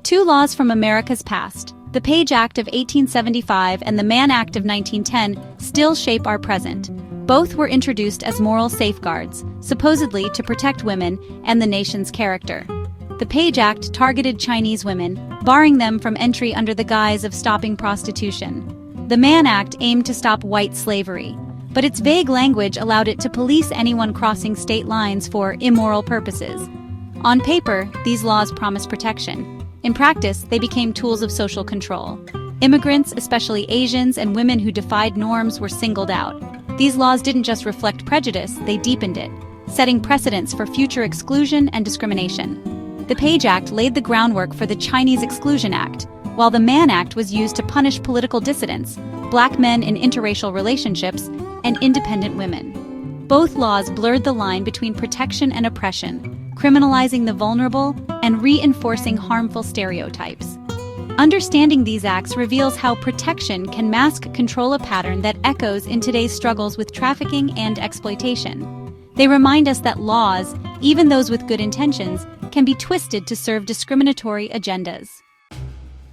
Two laws from America's past, the Page Act of 1875 and the Mann Act of 1910, still shape our present. Both were introduced as moral safeguards, supposedly to protect women and the nation's character. The Page Act targeted Chinese women, barring them from entry under the guise of stopping prostitution. The Mann Act aimed to stop white slavery, but its vague language allowed it to police anyone crossing state lines for immoral purposes. On paper, these laws promised protection. In practice, they became tools of social control. Immigrants, especially Asians and women who defied norms, were singled out. These laws didn't just reflect prejudice, they deepened it, setting precedents for future exclusion and discrimination. The Page Act laid the groundwork for the Chinese Exclusion Act, while the Mann Act was used to punish political dissidents, black men in interracial relationships, and independent women. Both laws blurred the line between protection and oppression, criminalizing the vulnerable and reinforcing harmful stereotypes. Understanding these acts reveals how protection can mask control, a pattern that echoes in today's struggles with trafficking and exploitation. They remind us that laws, even those with good intentions, can be twisted to serve discriminatory agendas.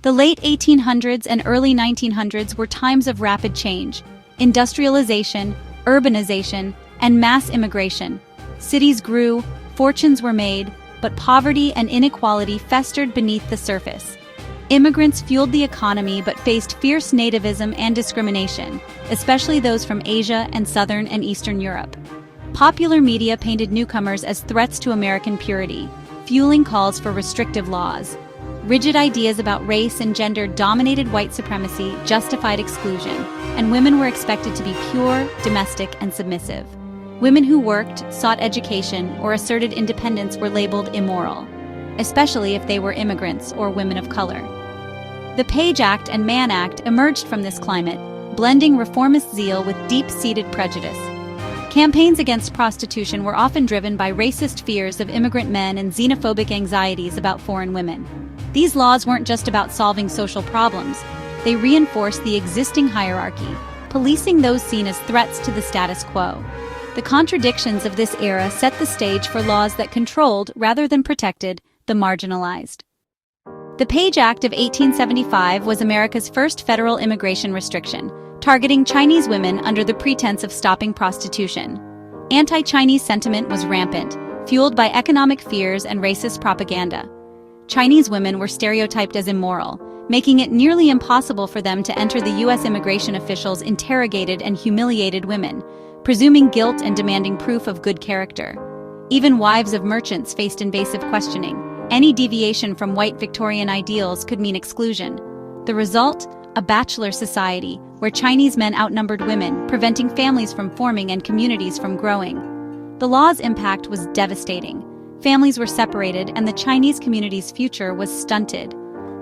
The late 1800s and early 1900s were times of rapid change. Industrialization, urbanization, and mass immigration. Cities grew, fortunes were made, but poverty and inequality festered beneath the surface. Immigrants fueled the economy but faced fierce nativism and discrimination, especially those from Asia and Southern and Eastern Europe. Popular media painted newcomers as threats to American purity, fueling calls for restrictive laws. Rigid ideas about race and gender dominated white supremacy, justified exclusion, and women were expected to be pure, domestic, and submissive. Women who worked, sought education, or asserted independence were labeled immoral, especially if they were immigrants or women of color. The Page Act and Mann Act emerged from this climate, blending reformist zeal with deep-seated prejudice. Campaigns against prostitution were often driven by racist fears of immigrant men and xenophobic anxieties about foreign women. These laws weren't just about solving social problems, they reinforced the existing hierarchy, policing those seen as threats to the status quo. The contradictions of this era set the stage for laws that controlled, rather than protected, the marginalized. The Page Act of 1875 was America's first federal immigration restriction, targeting Chinese women under the pretense of stopping prostitution. Anti-Chinese sentiment was rampant, fueled by economic fears and racist propaganda. Chinese women were stereotyped as immoral, making it nearly impossible for them to enter the U.S. Immigration officials interrogated and humiliated women, presuming guilt and demanding proof of good character. Even wives of merchants faced invasive questioning. Any deviation from white Victorian ideals could mean exclusion. The result? A bachelor society, where Chinese men outnumbered women, preventing families from forming and communities from growing. The law's impact was devastating. Families were separated and the Chinese community's future was stunted.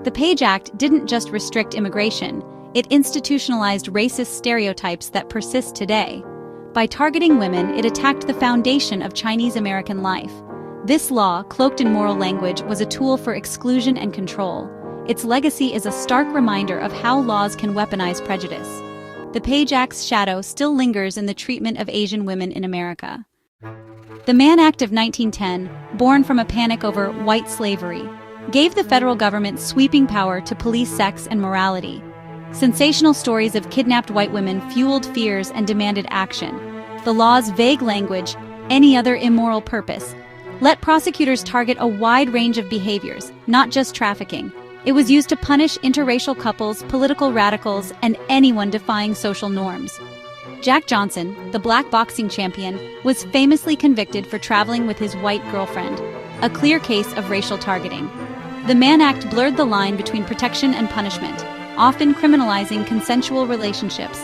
The Page Act didn't just restrict immigration, it institutionalized racist stereotypes that persist today. By targeting women, it attacked the foundation of Chinese American life. This law, cloaked in moral language, was a tool for exclusion and control. Its legacy is a stark reminder of how laws can weaponize prejudice. The Page Act's shadow still lingers in the treatment of Asian women in America. The Mann Act of 1910, born from a panic over white slavery, gave the federal government sweeping power to police sex and morality. Sensational stories of kidnapped white women fueled fears and demanded action. The law's vague language, any other immoral purpose, let prosecutors target a wide range of behaviors, not just trafficking. It was used to punish interracial couples, political radicals, and anyone defying social norms. Jack Johnson, the black boxing champion, was famously convicted for traveling with his white girlfriend, a clear case of racial targeting. The Mann Act blurred the line between protection and punishment, often criminalizing consensual relationships.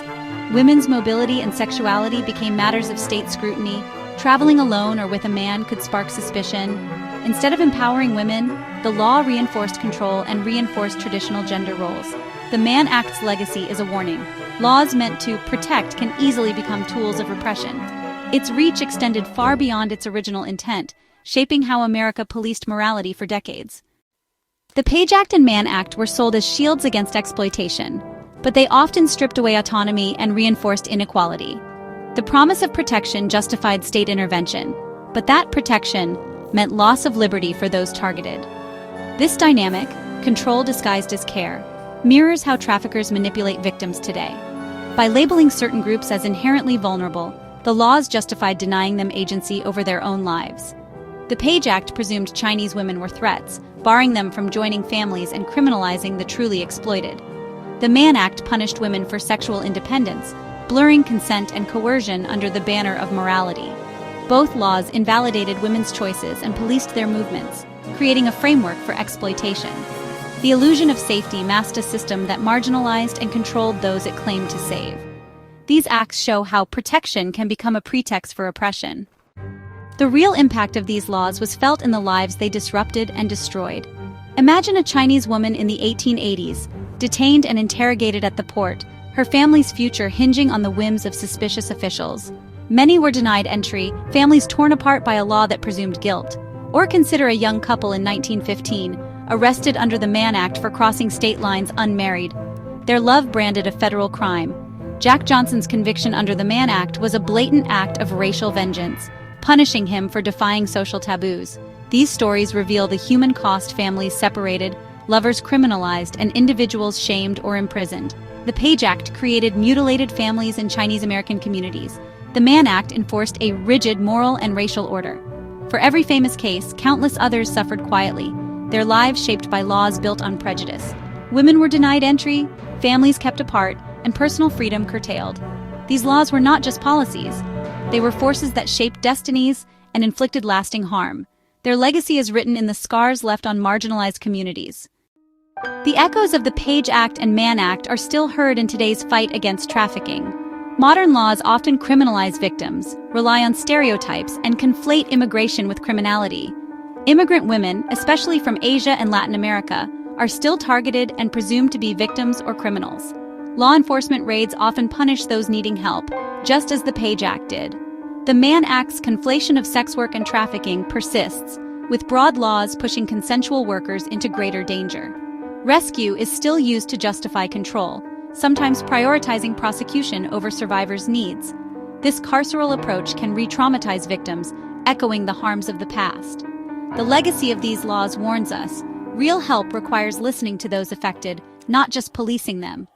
Women's mobility and sexuality became matters of state scrutiny. Traveling alone or with a man could spark suspicion. Instead of empowering women, the law reinforced control and reinforced traditional gender roles. The Mann Act's legacy is a warning. Laws meant to protect can easily become tools of repression. Its reach extended far beyond its original intent, shaping how America policed morality for decades. The Page Act and Mann Act were sold as shields against exploitation, but they often stripped away autonomy and reinforced inequality. The promise of protection justified state intervention, but that protection meant loss of liberty for those targeted. This dynamic, control disguised as care, mirrors how traffickers manipulate victims today. By labeling certain groups as inherently vulnerable, the laws justified denying them agency over their own lives. The Page Act presumed Chinese women were threats, barring them from joining families and criminalizing the truly exploited. The Mann Act punished women for sexual independence, blurring consent and coercion under the banner of morality. Both laws invalidated women's choices and policed their movements, creating a framework for exploitation. The illusion of safety masked a system that marginalized and controlled those it claimed to save. These acts show how protection can become a pretext for oppression. The real impact of these laws was felt in the lives they disrupted and destroyed. Imagine a Chinese woman in the 1880s, detained and interrogated at the port, her family's future hinging on the whims of suspicious officials. Many were denied entry, families torn apart by a law that presumed guilt. Or consider a young couple in 1915, arrested under the Mann Act for crossing state lines unmarried. Their love branded a federal crime. Jack Johnson's conviction under the Mann Act was a blatant act of racial vengeance, punishing him for defying social taboos. These stories reveal the human cost: families separated, lovers criminalized, and individuals shamed or imprisoned. The Page Act created mutilated families in Chinese American communities. The Mann Act enforced a rigid moral and racial order. For every famous case, countless others suffered quietly, their lives shaped by laws built on prejudice. Women were denied entry, families kept apart, and personal freedom curtailed. These laws were not just policies. They were forces that shaped destinies and inflicted lasting harm. Their legacy is written in the scars left on marginalized communities. The echoes of the Page Act and Mann Act are still heard in today's fight against trafficking. Modern laws often criminalize victims, rely on stereotypes, and conflate immigration with criminality. Immigrant women, especially from Asia and Latin America, are still targeted and presumed to be victims or criminals. Law enforcement raids often punish those needing help, just as the Page Act did. The Mann Act's conflation of sex work and trafficking persists, with broad laws pushing consensual workers into greater danger. Rescue is still used to justify control, sometimes prioritizing prosecution over survivors' needs. This carceral approach can re-traumatize victims, echoing the harms of the past. The legacy of these laws warns us, real help requires listening to those affected, not just policing them.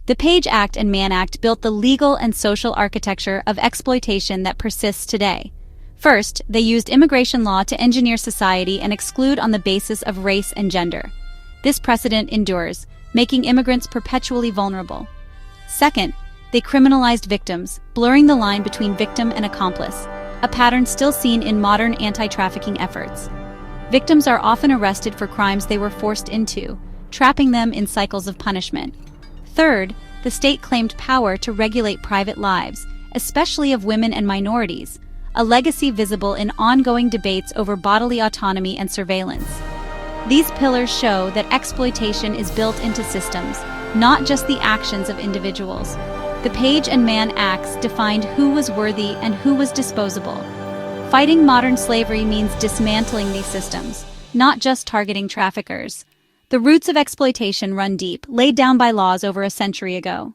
The Page Act and Mann Act built the legal and social architecture of exploitation that persists today. First, they used immigration law to engineer society and exclude on the basis of race and gender. This precedent endures, making immigrants perpetually vulnerable. Second, they criminalized victims, blurring the line between victim and accomplice, a pattern still seen in modern anti-trafficking efforts. Victims are often arrested for crimes they were forced into, trapping them in cycles of punishment. Third, the state claimed power to regulate private lives, especially of women and minorities, a legacy visible in ongoing debates over bodily autonomy and surveillance. These pillars show that exploitation is built into systems, not just the actions of individuals. The Page and Mann Acts defined who was worthy and who was disposable. Fighting modern slavery means dismantling these systems, not just targeting traffickers. The roots of exploitation run deep, laid down by laws over a century ago.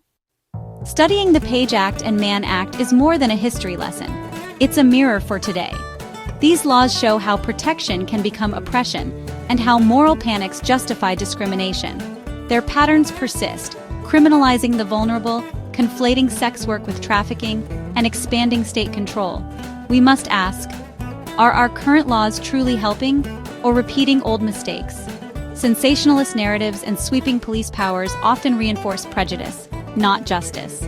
Studying the Page Act and Mann Act is more than a history lesson. It's a mirror for today. These laws show how protection can become oppression and how moral panics justify discrimination. Their patterns persist, criminalizing the vulnerable, conflating sex work with trafficking, and expanding state control. We must ask, are our current laws truly helping or repeating old mistakes? Sensationalist narratives and sweeping police powers often reinforce prejudice, not justice.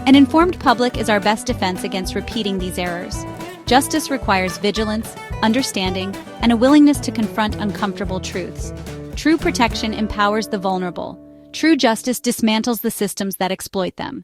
An informed public is our best defense against repeating these errors. Justice requires vigilance, understanding, and a willingness to confront uncomfortable truths. True protection empowers the vulnerable. True justice dismantles the systems that exploit them.